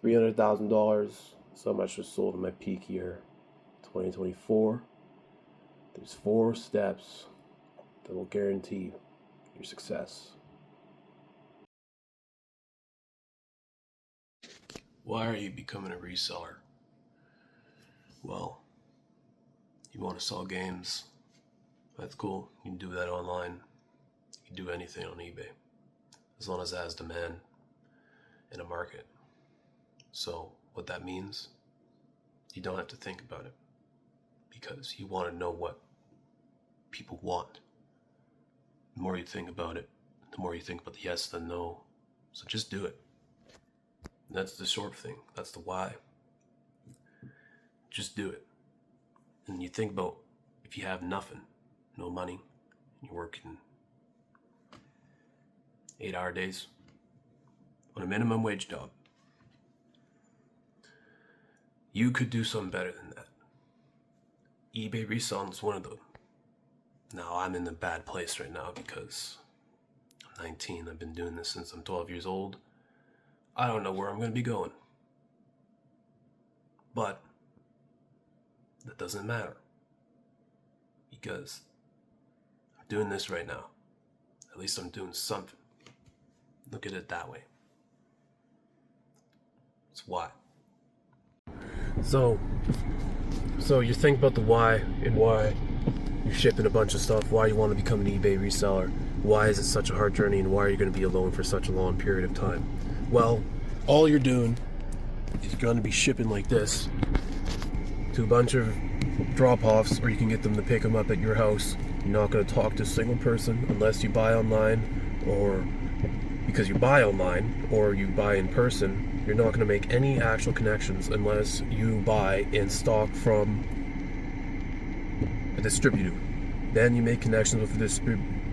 $300,000. So much was sold in my peak year, 2024. There's 4 steps that will guarantee your success. Why are you becoming a reseller? Well, you want to sell games. That's cool. You can do that online. You can do anything on eBay, as long as it has demand in a market. So what that means, you don't have to think about it, because you want to know what people want. The more you think about it, the more you think about the yes and the no. So just do it. And that's the short thing. That's the why. Just do it. And you think about, if you have nothing, no money, you're working 8-hour days on a minimum wage job, you could do something better than that. eBay reselling is one of them. Now, I'm in a bad place right now because I'm 19. I've been doing this since I'm 12 years old. I don't know where I'm going to be going. But that doesn't matter, because I'm doing this right now. At least I'm doing something. Look at it that way. It's why. So you think about the why, and why you're shipping a bunch of stuff, why you want to become an eBay reseller, why is it such a hard journey, and why are you going to be alone for such a long period of time? Well, all you're doing is you're going to be shipping like this to a bunch of drop-offs, or you can get them to pick them up at your house. You're not going to talk to a single person unless you buy online, or because you buy online, or you buy in person. You're not going to make any actual connections unless you buy in stock from a distributor. Then you make connections with the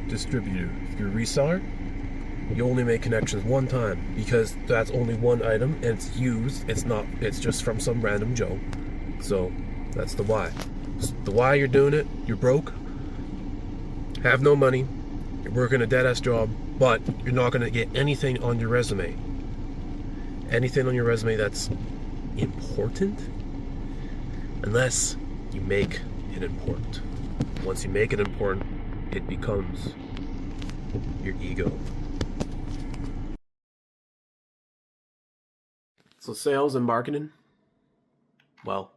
distributor. If you're a reseller, you only make connections one time, because that's only one item and it's used. It's just from some random Joe. So that's the why. The why you're doing it: you're broke, have no money, you're working a dead-ass job, but you're not going to get anything on your resume. Anything on your resume that's important, unless you make it important. Once you make it important, it becomes your ego. So sales and marketing, well,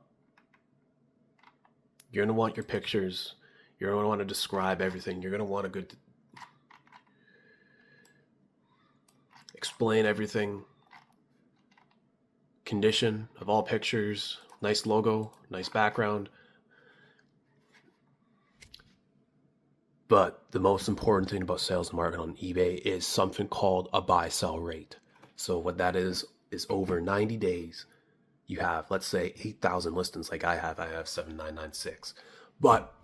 you're going to want your pictures. You're going to want to describe everything. You're going to want a good explain everything. Condition of all pictures, nice logo, nice background. But the most important thing about sales and marketing on eBay is something called a buy-sell rate. So what that is over 90 days, you have, let's say, 8,000 listings like I have 7,996. But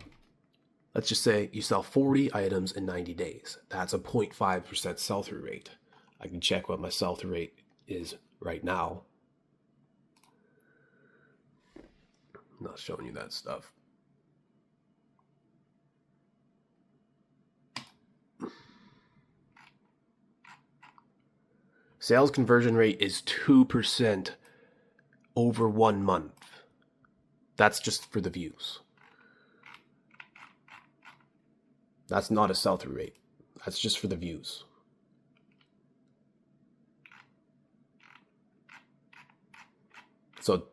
let's just say you sell 40 items in 90 days. That's a 0.5% sell-through rate. I can check what my sell-through rate is right now. I'm not showing you that stuff. Sales conversion rate is 2% over 1 month. That's just for the views. That's not a sell-through rate. That's just for the views. So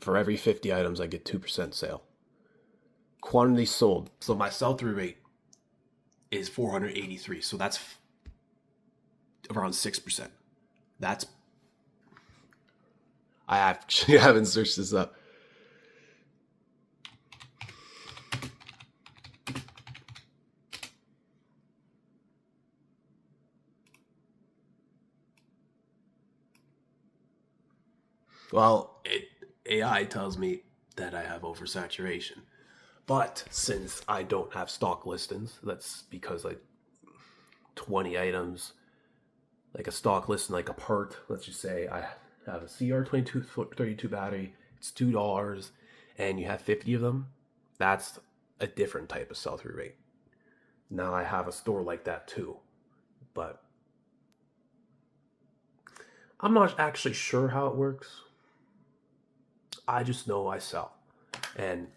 for every 50 items, I get 2% sale. Quantity sold. So my sell-through rate is 483. So that's around 6%. I actually haven't searched this up. Well, AI tells me that I have oversaturation. But since I don't have stock listings, that's because like 20 items, like a stock listing, like a part, let's just say I have a CR2232 battery, it's $2, and you have 50 of them, that's a different type of sell-through rate. Now I have a store like that too, but I'm not actually sure how it works. I just know I sell. And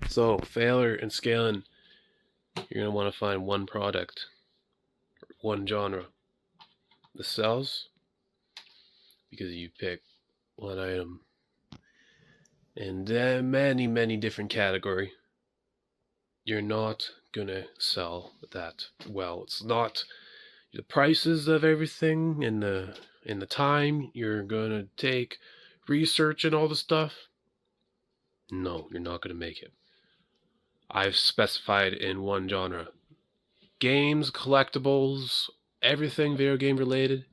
so, failure and scaling, you're going to want to find one product, one genre that sells, because you pick one item in many, many different category. You're not going to sell that well. It's not the prices of everything and the time you're going to take research and all the stuff. No, you're not going to make it. I've specified in one genre. Games, collectibles, everything video game related.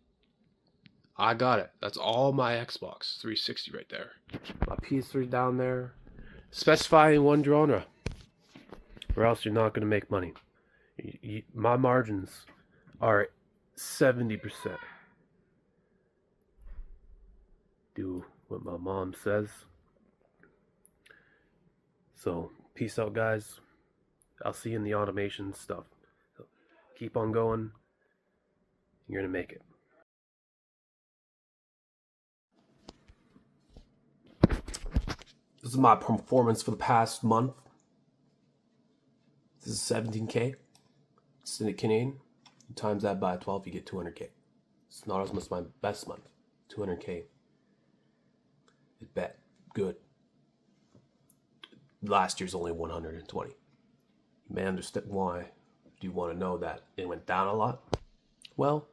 I got it. That's all my Xbox 360 right there. My PS3 down there. Specify in one genre, or else you're not going to make money. My margins are 70%. Do what my mom says. So, peace out, guys. I'll see you in the automation stuff. So, keep on going. You're going to make it. This is my performance for the past month. This is 17K. It's in Canadian. You times that by 12, you get 200K. It's not as much as my best month. 200K. It's bet. Good. Last year's only 120. You may understand why. Do you want to know that it went down a lot? Well,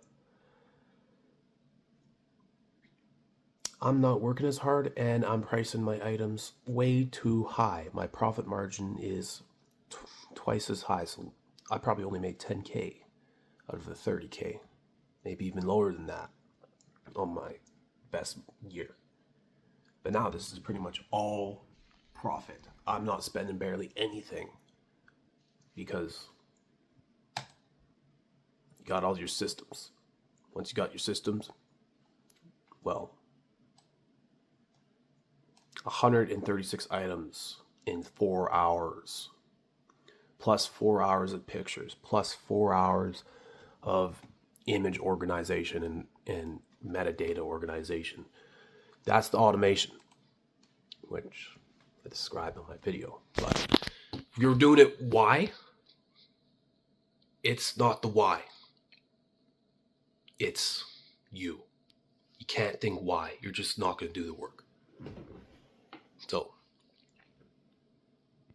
I'm not working as hard and I'm pricing my items way too high. My profit margin is twice as high, so I probably only made 10K out of the 30K, maybe even lower than that on my best year. But now this is pretty much all profit. I'm not spending barely anything because you got all your systems. Once you got your systems, well, 136 items in 4 hours, plus 4 hours of pictures, plus 4 hours of image organization and metadata organization. That's the automation, which I described in my video. But you're doing it why? It's not the why. It's you. You can't think why. You're just not going to do the work.